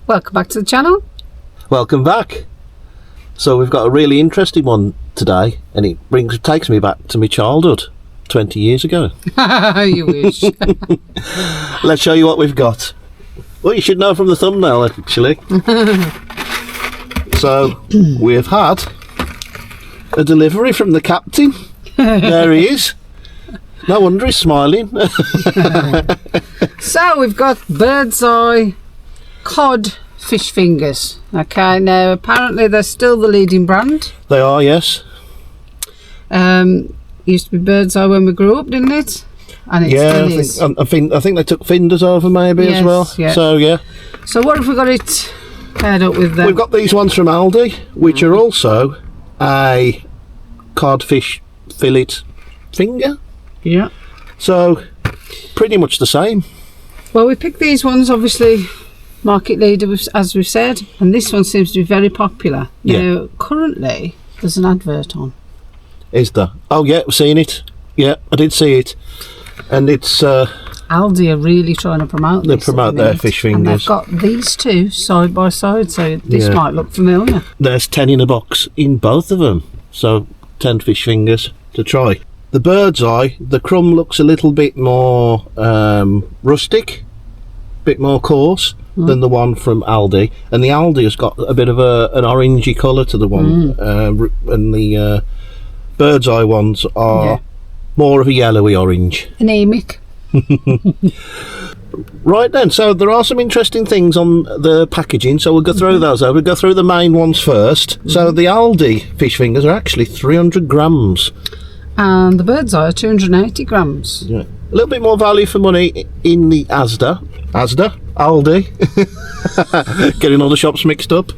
Welcome back to the channel. Welcome back. So we've got a really interesting one today, and it takes me back to my childhood, 20 years ago. You wish. Let's show you what we've got. Well, you should know from the thumbnail, actually. So we've had a delivery from the captain. There he is. No wonder he's smiling. So we've got Birdseye cod fish fingers. Okay, now apparently they're still the leading brand. They are, yes. Used to be Birdseye when we grew up, didn't it? And it still is. I think they took Fingers over maybe as well. Yeah. So yeah. So what have we got it paired up with then? We've got these ones from Aldi, which are also a codfish fillet finger. Yeah. So pretty much the same. Well, we picked these ones, obviously market leader, as we've said, and this one seems to be very popular. Yeah. Now, currently there's an advert on. Is there? Oh yeah, I've seen it. Yeah, I did see it. And it's Aldi are really trying to promote they this. promote their fish fingers. And they've got these two side by side, so this might look familiar. There's 10 in a box in both of them. So 10 fish fingers to try. The Birdseye, the crumb looks a little bit more rustic, bit more coarse than the one from Aldi. And the Aldi has got a bit of an orangey colour to the one. And the Birdseye ones are more of a yellowy orange. Anemic. Right then, so there are some interesting things on the packaging, so we'll go through those. We'll go through the main ones first. So the Aldi fish fingers are actually 300 grams. And the Birdseye are 280 grams. Yeah. A little bit more value for money in the Aldi. Getting all the shops mixed up.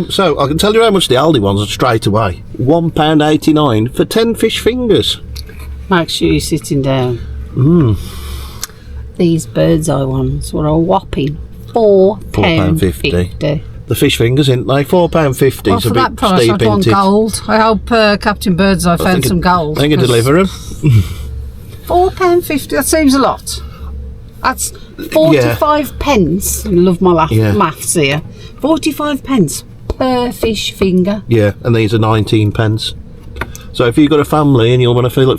So I can tell you how much the Aldi ones are straight away. £1.89 for 10 fish fingers. Make sure you're sitting down. These Birdseye ones were a whopping £4.50. The fish fingers, ain't they? £4.50. Well, for that price, I'd want gold. I hope Captain Birdseye found some gold. I think I'd deliver them. £4.50, that seems a lot. That's 45 pence. I love my maths here. 45 pence per fish finger. Yeah, and these are 19 pence. So if you've got a family and you want to feel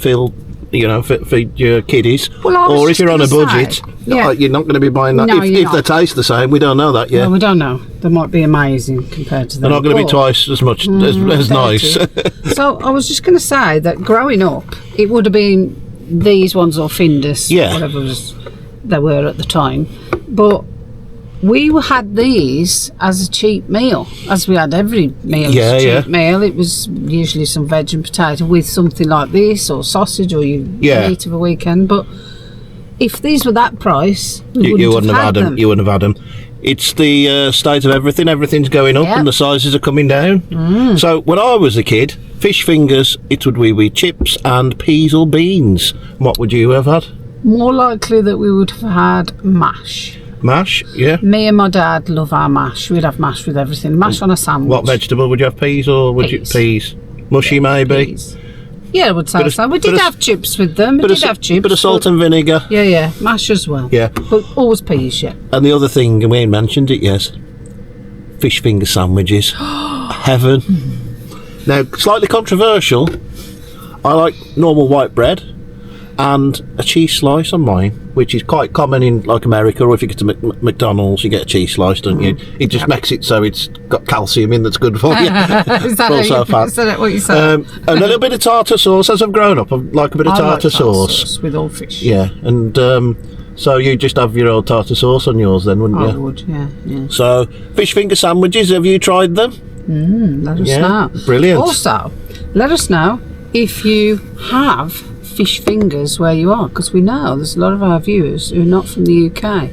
feed your kiddies, or if you're on a budget, you're not going to be buying that. If they taste the same, we don't know that yet. No, we don't know. They might be amazing compared to them. They're not going to be twice as much as nice. So I was just going to say that growing up, it would have been these ones or Findus, whatever they were at the time. But we had these as a cheap meal, as we had every meal as a cheap meal. It was usually some veg and potato with something like this, or sausage, or you eat of a weekend. But if these were that price, you wouldn't have had them. You wouldn't have had them. It's the state of everything. Everything's going up and the sizes are coming down. So when I was a kid, fish fingers, it would be with chips and peas or beans. What would you have had? More likely that we would have had mash. Mash, yeah. Me and my dad love our mash. We'd have mash with everything. Mash on a sandwich. What vegetable would you have? Peas or would you peas? Mushy maybe. Peas. Yeah, I would say so. We did have chips with them. We did have chips. Bit of salt and vinegar. Yeah. Mash as well. Yeah. But always peas, yeah. And the other thing, and we ain't mentioned it, yes, fish finger sandwiches. Heaven. Now, slightly controversial. I like normal white bread and a cheese slice on mine, which is quite common in like America, or if you get to McDonald's you get a cheese slice, don't you? It just makes it so it's got calcium in that's good for you. Is that what you said? And a little bit of tartar sauce. As I've grown up, I like a bit of tartar sauce with all fish. Yeah, and so you just have your old tartar sauce on yours then, wouldn't you? I would, yeah. So fish finger sandwiches, have you tried them? Let us know. Brilliant. Also, let us know if you have fish fingers where you are, because we know there's a lot of our viewers who are not from the UK.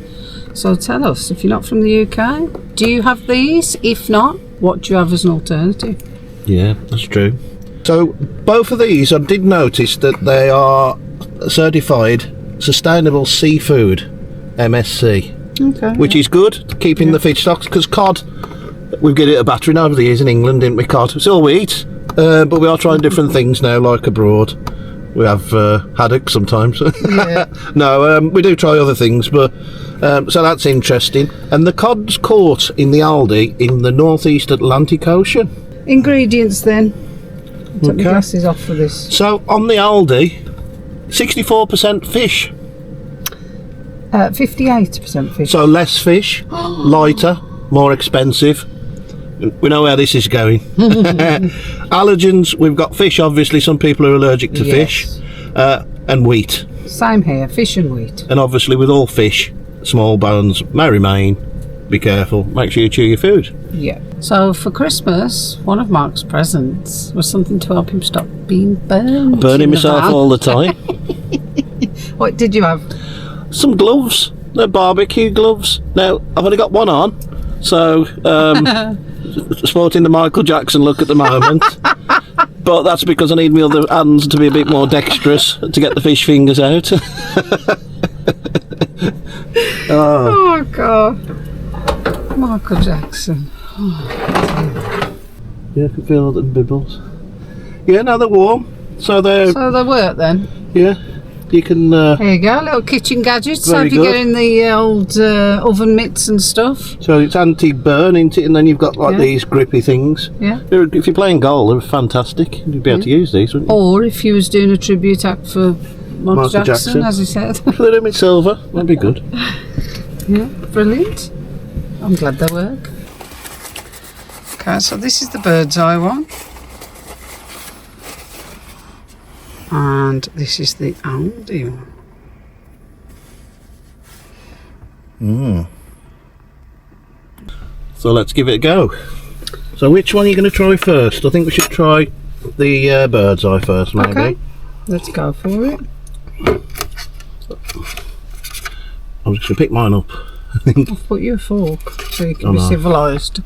So tell us, if you're not from the UK, do you have these? If not, what do you have as an alternative? Yeah, that's true. So both of these, I did notice that they are certified sustainable seafood, MSC, which is good, keeping the fish stocks, because cod, we've given it a battering over the years in England, didn't we? Cod, it's all we eat, but we are trying different things now, like abroad. We have haddock sometimes. Yeah. No, we do try other things, but So that's interesting. And the cod's caught in the Aldi in the northeast Atlantic Ocean. Ingredients then. Take my glasses off for this. So on the Aldi, 64% fish. 58% fish. So less fish, lighter, more expensive. We know where this is going. Allergens, we've got fish, obviously. Some people are allergic to fish. And wheat. Same here, fish and wheat. And obviously with all fish, small bones may remain. Be careful. Make sure you chew your food. Yeah. So for Christmas, one of Mark's presents was something to help him stop being burned. Burning myself all the time. What did you have? Some gloves. They're barbecue gloves. Now, I've only got one on. So, sporting the Michael Jackson look at the moment. But that's because I need my other hands to be a bit more dexterous to get the fish fingers out. Oh, God. Michael Jackson. Oh, yeah, I can feel the bibbles. Yeah, now they're warm. So they work then? Yeah. You can... Here you go, little kitchen gadgets. So if you're getting the old oven mitts and stuff. So it's anti-burn, isn't it? And then you've got like these grippy things. Yeah. If you're playing goal, they're fantastic. You'd be able to use these, wouldn't you? Or if you was doing a tribute act for Michael Jackson, as he said. If they're doing it silver, that'd be good. Yeah, brilliant. I'm glad they work. Okay, so this is the Birdseye one. And this is the Aldi one. So let's give it a go. So which one are you going to try first? I think we should try the Birdseye first, maybe. Okay, let's go for it. I'm just going to pick mine up. I've put you a fork so you can be civilised.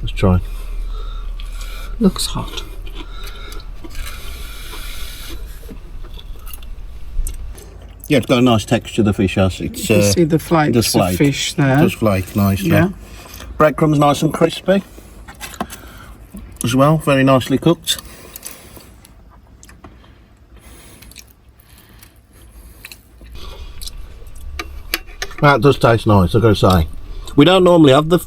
Let's try. Looks hot. Yeah, it's got a nice texture, the fish has. It's, you can see the flakes of fish there. It does flake nicely. Yeah. Breadcrumbs nice and crispy as well, very nicely cooked. That does taste nice, I've got to say. We don't normally have the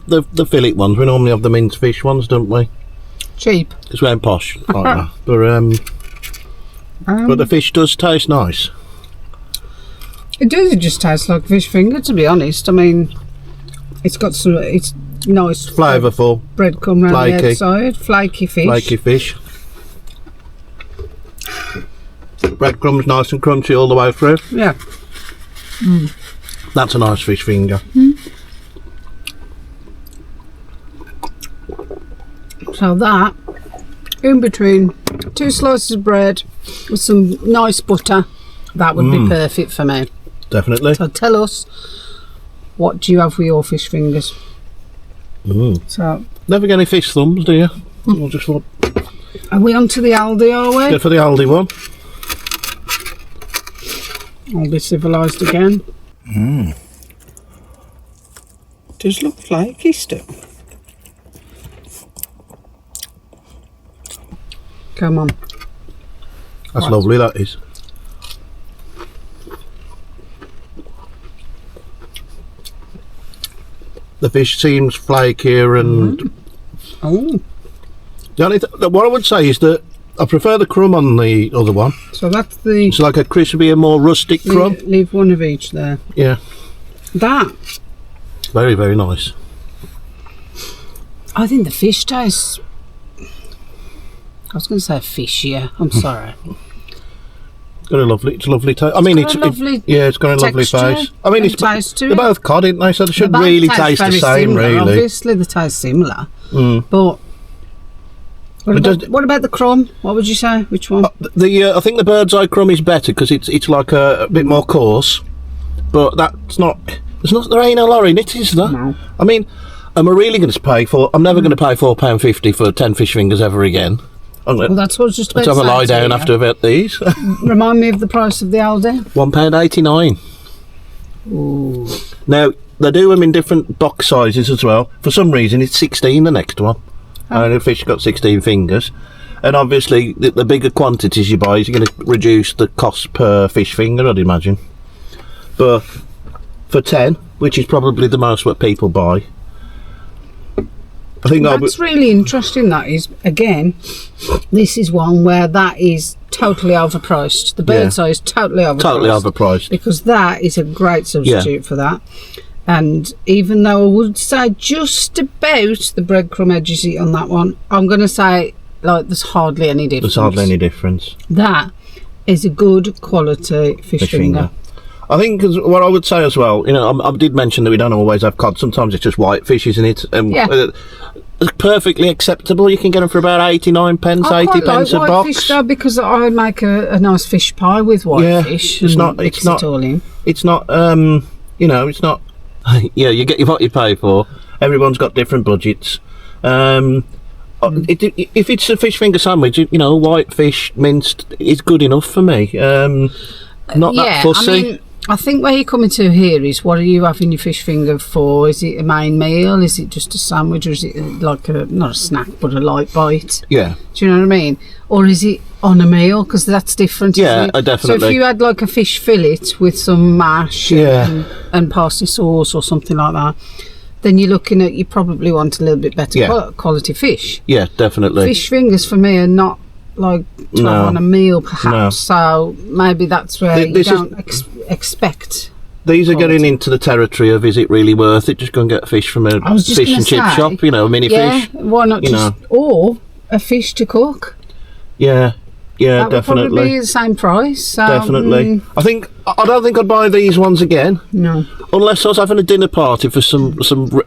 fillet ones, we normally have the minced fish ones, don't we? Cheap. Because we're posh like that. But the fish does taste nice. It does just taste like fish finger, to be honest. I mean, it's got some, it's nice. Flavourful. Breadcrumb around the outside. Flaky fish. Flaky fish. Breadcrumbs nice and crunchy all the way through. Yeah. That's a nice fish finger. So that, in between 2 slices of bread with some nice butter, that would be perfect for me. Definitely. So tell us, what do you have with your fish fingers? So never get any fish thumbs, do you? We'll just look. Are we on to the Aldi, are we? Go for the Aldi one. I'll be civilised again. Does look flaky still. Come on. That's lovely, that is. The fish seems flakier and... Oh. The only what I would say is that I prefer the crumb on the other one. So that's the... It's like a crispier, more rustic crumb. Leave one of each there. Yeah. That. Very, very nice. I think the fish tastes... I was going to say fishier. I'm sorry. It's a lovely taste. I mean, it's got a lovely face. I mean, they're both cod, aren't they? So they should really taste the same, really. Obviously, they taste similar. But what about the crumb? What would you say? Which one? I think the Birdseye crumb is better because it's like a bit more coarse. But that's not. There ain't no lorry in it, is there? No. I mean, am I really going to pay for? I'm never going to pay £4.50 for 10 fish fingers ever again. Well, that's what I was just about to say. Let's have a lie down after about these. Remind me of the price of the Aldi. £1.89. Ooh. Now, they do them in different box sizes as well. For some reason, it's 16, the next one. And the fish got 16 fingers. And obviously, the bigger quantities you buy, you're going to reduce the cost per fish finger, I'd imagine. But for 10, which is probably the most what people buy. I think that's really interesting. That is, again, this is one where that is totally overpriced. The Birdseye is totally overpriced. Totally overpriced. Because that is a great substitute for that. And even though I would say just about the breadcrumb edges on that one, I'm going to say, like, there's hardly any difference. There's hardly any difference. That is a good quality fish finger. I think what I would say as well, you know, I did mention that we don't always have cod. Sometimes it's just whitefish, isn't it? It's perfectly acceptable. You can get them for about 89 pence, 80 pence a box. Fish though, because I make a nice fish pie with whitefish. It's not. You know, it's not. Yeah, you get what you pay for. Everyone's got different budgets. If it's a fish finger sandwich, you know, whitefish minced is good enough for me. Not that fussy. I mean, I think where you're coming to here is, what are you having your fish finger for? Is it a main meal? Is it just a sandwich, or is it like not a snack but a light bite? Yeah. Do you know what I mean? Or is it on a meal? Because that's different. Yeah, definitely. So if you had like a fish fillet with some mash and parsley sauce or something like that, then you're looking at, you probably want a little bit better quality fish. Yeah, definitely. Fish fingers for me are not like to have on a meal, perhaps. So maybe that's where you don't expect. These are getting into the territory of, is it really worth it? Just go and get a fish from a fish and chip shop, you know, mini fish. Why not or a fish to cook? Yeah, that definitely. Would probably be the same price. So, definitely. I don't think I'd buy these ones again. No. Unless I was having a dinner party for some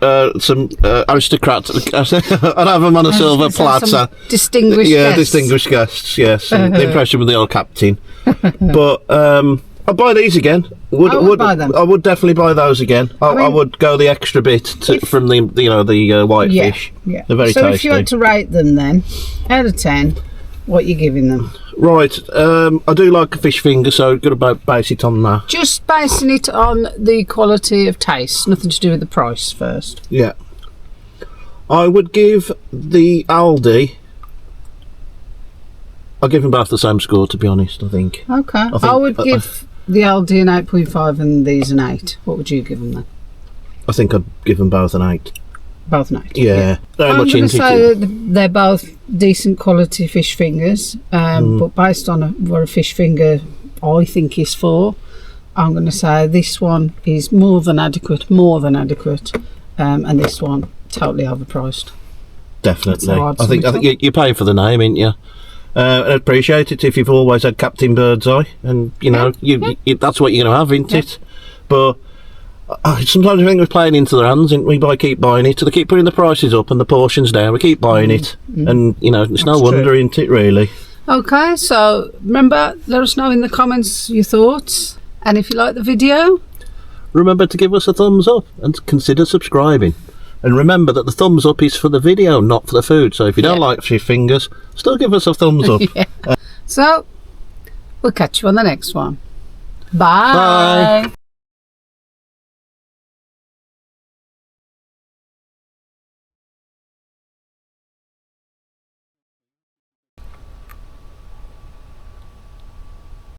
aristocrats. I'd have them on a silver platter. Distinguished guests. Distinguished guests, yes. And the impression with the old captain. But I'd buy these again. I would buy them. I would definitely buy those again. I would go the extra bit from the whitefish. Yeah. They're very tasty. So if you had to rate them then, out of 10, what are you giving them? Right, I do like a fish finger, so I've got to base it on that. Just basing it on the quality of taste, nothing to do with the price first. Yeah. I would give the Aldi, I'll give them both the same score, to be honest, I think. Okay. I would give the Aldi an 8.5 and these an 8. What would you give them then? I think I'd give them both an 8. Both an 8? Yeah. Very much into it. I'm going to say they're both decent quality fish fingers, but based on what a fish finger I think is for, I'm going to say this one is more than adequate, and this one totally overpriced. Definitely. I think you pay for the name, ain't you? I'd appreciate it if you've always had Captain Birdseye, and you know that's what you're going to have, isn't it? But sometimes I think we're playing into their hands, and we keep buying it. So they keep putting the prices up and the portions down. We keep buying it, and you know it's no wonder, isn't it? Really. Okay, so remember, let us know in the comments your thoughts, and if you like the video, remember to give us a thumbs up and consider subscribing. And remember that the thumbs up is for the video, not for the food. So if you don't like fish fingers, still give us a thumbs up. So we'll catch you on the next one. Bye.